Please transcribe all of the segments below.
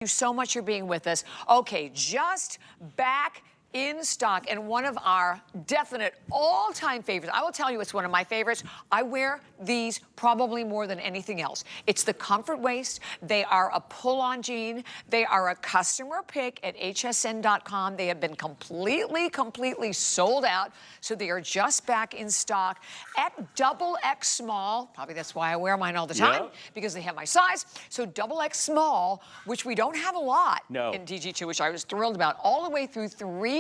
You so much for being with us. Okay, just back in stock and one of our definite all-time favorites. I will tell you it's one of my favorites. I wear these probably more than anything else. It's the comfort waist. They are a pull-on jean. They are a customer pick at hsn.com. They have been completely sold out. So they are just back in stock at XXX small. Probably that's why I wear mine all the time, because they have my size. So XXX small, which we don't have a lot in DG2, which I was thrilled about, all the way through 3X.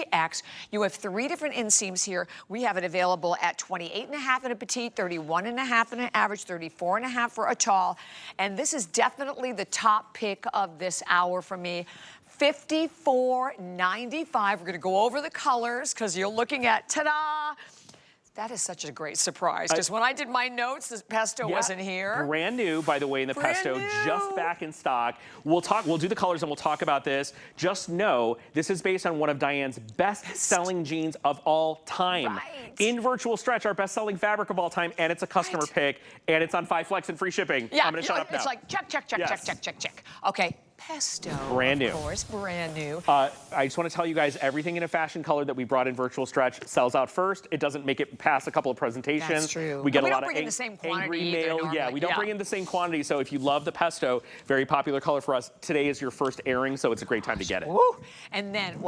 You have 3 different inseams here. We have it available at 28.5 in a petite, 31.5 in an average, 34.5 for a tall. And this is definitely the top pick of this hour for me. $54.95. We're gonna go over the colors because you're looking at, ta-da! That is such a great surprise, because when I did my notes, this pesto wasn't here. Brand new, by the way, in the pesto, just back in stock. We'll do the colors and we'll talk about this. Just know, this is based on one of Diane's best-selling jeans of all time. In virtual stretch, our best-selling fabric of all time, and it's a customer pick, and it's on 5 flex and free shipping. Yeah, I'm gonna shut up now. It's like check. Okay, pesto, brand new. Of course, brand new. I just want to tell you guys, everything in a fashion color that we brought in virtual stretch sells out first. It doesn't make it past a couple of presentations. That's true. We get a lot of angry mail. Yeah, we don't bring in the same quantity. So if you love the pesto, very popular color for us, today is your first airing, so it's a great time to get it. Woo. And then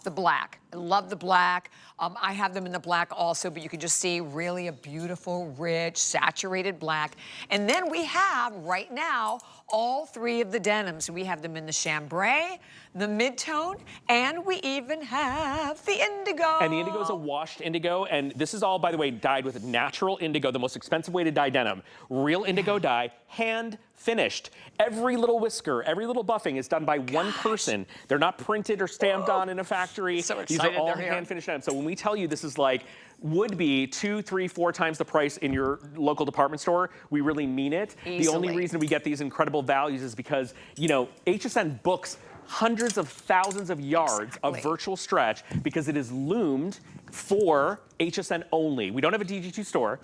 the black. I love the black. I have them in the black also, but you can just see really a beautiful, rich, saturated black. And then we have, right now, all 3 of the denims. We have them in the chambray, the mid-tone, and we even have the indigo. And the indigo is a washed indigo, and this is all, by the way, dyed with natural indigo, the most expensive way to dye denim. Real indigo dye, hand finished. Every little whisker, every little buffing is done by one person. They're not printed or stamped on in a factory. So These are all hand finished items. So when we tell you this is like, would be 2, 3, 4 times the price in your local department store, we really mean it. Easily. The only reason we get these incredible values is because, you know, HSN books hundreds of thousands of yards of virtual stretch because it is loomed for HSN only. We don't have a DG2 store.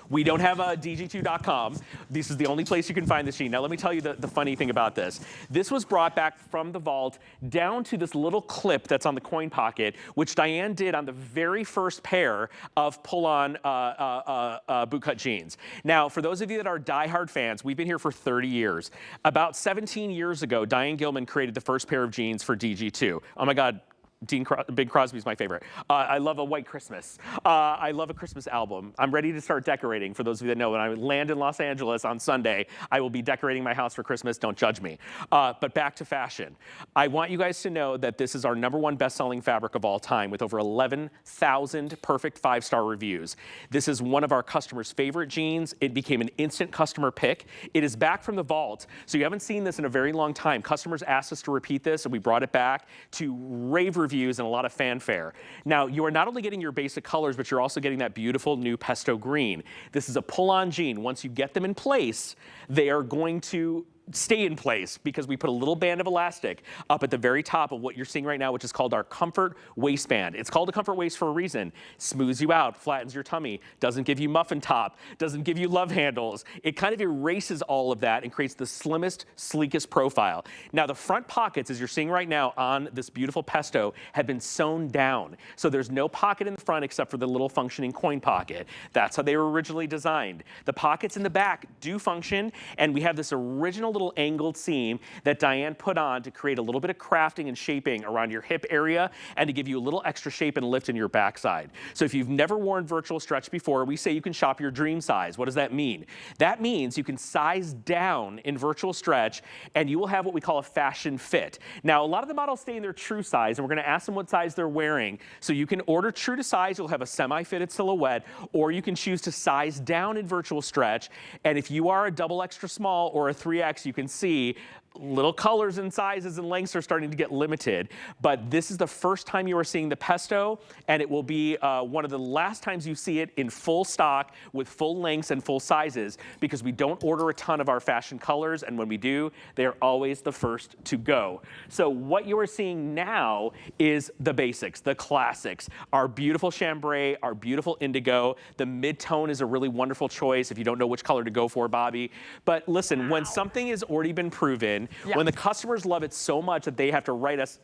We don't have a DG2.com. This is the only place you can find this jean. Now let me tell you the funny thing about this. This was brought back from the vault down to this little clip that's on the coin pocket, which Diane did on the very first pair of pull-on bootcut jeans. Now, for those of you that are diehard fans, we've been here for 30 years. About 17 years ago, Diane Gilman created the first pair of jeans for DG2. Oh my God. Bing Crosby's my favorite. I love a white Christmas. I love a Christmas album. I'm ready to start decorating. For those of you that know, when I land in Los Angeles on Sunday, I will be decorating my house for Christmas. Don't judge me. But back to fashion. I want you guys to know that this is our #1 best-selling fabric of all time with over 11,000 perfect 5-star reviews. This is one of our customers' favorite jeans. It became an instant customer pick. It is back from the vault, so you haven't seen this in a very long time. Customers asked us to repeat this, and we brought it back to rave reviews and a lot of fanfare. Now, you are not only getting your basic colors, but you're also getting that beautiful new pesto green. This is a pull-on jean. Once you get them in place, they are going to stay in place because we put a little band of elastic up at the very top of what you're seeing right now, which is called our comfort waistband. It's called a comfort waist for a reason. Smooths you out, flattens your tummy, doesn't give you muffin top, doesn't give you love handles. It kind of erases all of that and creates the slimmest, sleekest profile. Now, the front pockets, as you're seeing right now on this beautiful pesto, have been sewn down. So there's no pocket in the front except for the little functioning coin pocket. That's how they were originally designed. The pockets in the back do function, and we have this original little angled seam that Diane put on to create a little bit of crafting and shaping around your hip area and to give you a little extra shape and lift in your backside. So if you've never worn virtual stretch before, we say you can shop your dream size. What does that mean? That means you can size down in virtual stretch and you will have what we call a fashion fit. Now, a lot of the models stay in their true size, and we're going to ask them what size they're wearing. So you can order true to size. You'll have a semi-fitted silhouette, or you can choose to size down in virtual stretch. And if you are a double extra small or a 3X, you can see little colors and sizes and lengths are starting to get limited, but this is the first time you are seeing the pesto, and it will be one of the last times you see it in full stock with full lengths and full sizes, because we don't order a ton of our fashion colors, and when we do, they're always the first to go. So what you are seeing now is the basics, the classics, our beautiful chambray, our beautiful indigo. The mid-tone is a really wonderful choice if you don't know which color to go for, Bobby. But listen, when something has already been proven, happen when the customers love it so much that they have to write us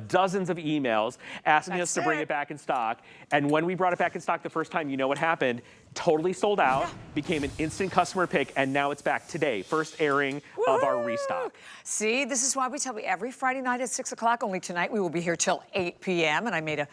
dozens of emails asking us to bring it back in stock. And when we brought it back in stock the first time, you know what happened? Totally sold out, became an instant customer pick, and now it's back today. First airing of our restock. See, this is why we tell you every Friday night at 6 o'clock. Only tonight we will be here till 8 p.m. And I made a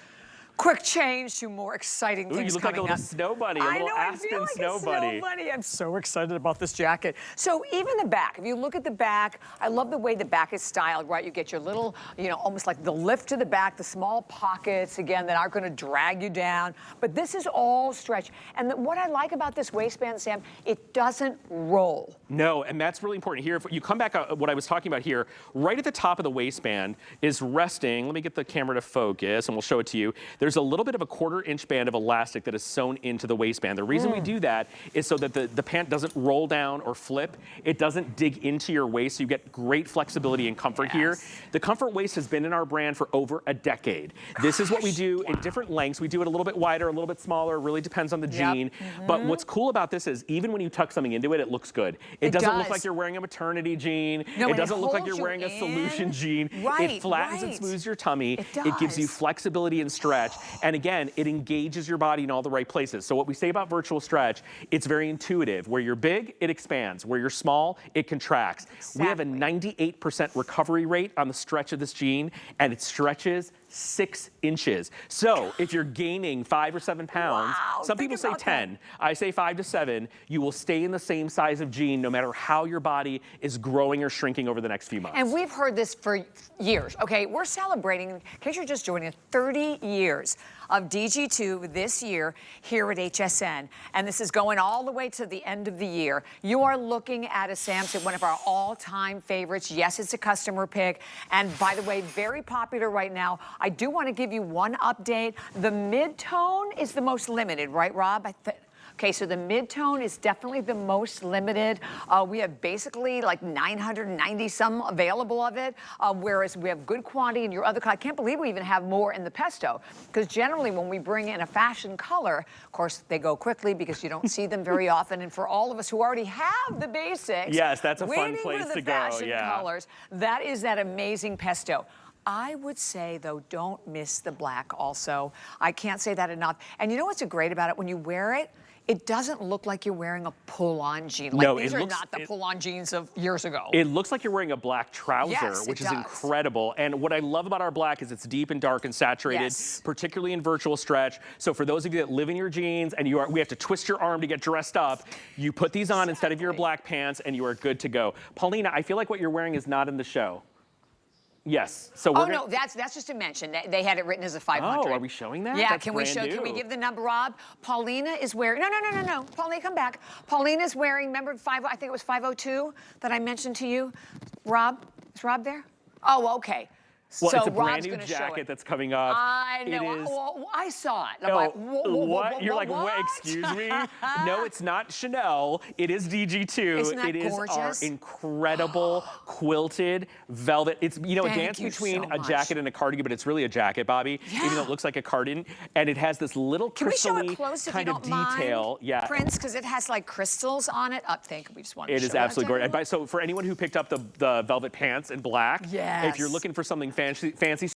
quick change to more exciting things you look coming like a little snow bunny, a little Aspen snow bunny. I'm so excited about this jacket. So even the back, if you look at the back, I love the way the back is styled, right? You get your little, you know, almost like the lift to the back, the small pockets, again, that aren't gonna drag you down. But this is all stretch. And what I like about this waistband, Sam, it doesn't roll. No, and that's really important. Here, if you come back, what I was talking about here, right at the top of the waistband is resting. Let me get the camera to focus, and we'll show it to you. There's a little bit of a 1/4-inch band of elastic that is sewn into the waistband. The reason we do that is so that the pant doesn't roll down or flip. It doesn't dig into your waist, so you get great flexibility and comfort here. The Comfort Waist has been in our brand for over a decade. This is what we do in different lengths. We do it a little bit wider, a little bit smaller. It really depends on the jean. But what's cool about this is even when you tuck something into it, it looks good. It doesn't look like you're wearing a maternity jean. No, it doesn't look like you're wearing a solution jean. It flattens and smooths your tummy. It gives you flexibility and stretch. And again, it engages your body in all the right places. So what we say about virtual stretch, it's very intuitive. Where you're big, it expands. Where you're small, it contracts. We have a 98% recovery rate on the stretch of this jean, and it stretches 6 inches. So if you're gaining 5 or 7 pounds, some people say 10, I say 5 to 7, you will stay in the same size of jean no matter how your body is growing or shrinking over the next few months. And we've heard this for years, okay? We're celebrating, in case you're just joining us, 30 years of DG2 this year here at HSN. And this is going all the way to the end of the year. You are looking at a Samson, one of our all-time favorites. Yes, it's a customer pick. And by the way, very popular right now. I do want to give you one update. The mid-tone is the most limited, right, Rob? Okay, so the mid-tone is definitely the most limited. We have basically like 990 some available of it, whereas we have good quantity in your other color. I can't believe we even have more in the pesto, because generally when we bring in a fashion color, of course, they go quickly because you don't see them very often. And for all of us who already have the basics, yes, that's a fun place to go. Fashion colors, that is that amazing pesto. I would say, though, don't miss the black also. I can't say that enough. And you know what's so great about it? When you wear it, it doesn't look like you're wearing a pull-on jean. Like, no, these are not the pull-on jeans of years ago. It looks like you're wearing a black trouser, which is incredible. And what I love about our black is it's deep and dark and saturated, particularly in virtual stretch. So for those of you that live in your jeans and we have to twist your arm to get dressed up, you put these on instead of your black pants and you are good to go. Paulina, I feel like what you're wearing is not in the show. Yes. So we're no, that's just a mention. They had it written as a 500. Oh, are we showing that? Yeah, that's can we give the number, Rob? Paulina is wearing, no. Paulina, come back. Paulina's wearing, remember, I think it was 502 that I mentioned to you. Rob, is Rob there? Oh, okay. Well, so it's a Rob's brand new jacket that's coming up. I know. I saw it. I'm like, what? You're like, what? Excuse me? No, it's not Chanel. It is DG2. Isn't that it is gorgeous? Our incredible quilted velvet. It's, you know, a dance between a jacket and a cardigan, but it's really a jacket, Bobby, even though it looks like a cardigan. And it has this little crystal-y kind of detail. Yeah. Prince, because it has like crystals on it. We just want to show it is absolutely gorgeous. And so for anyone who picked up the velvet pants in black, if you're looking for something fancy,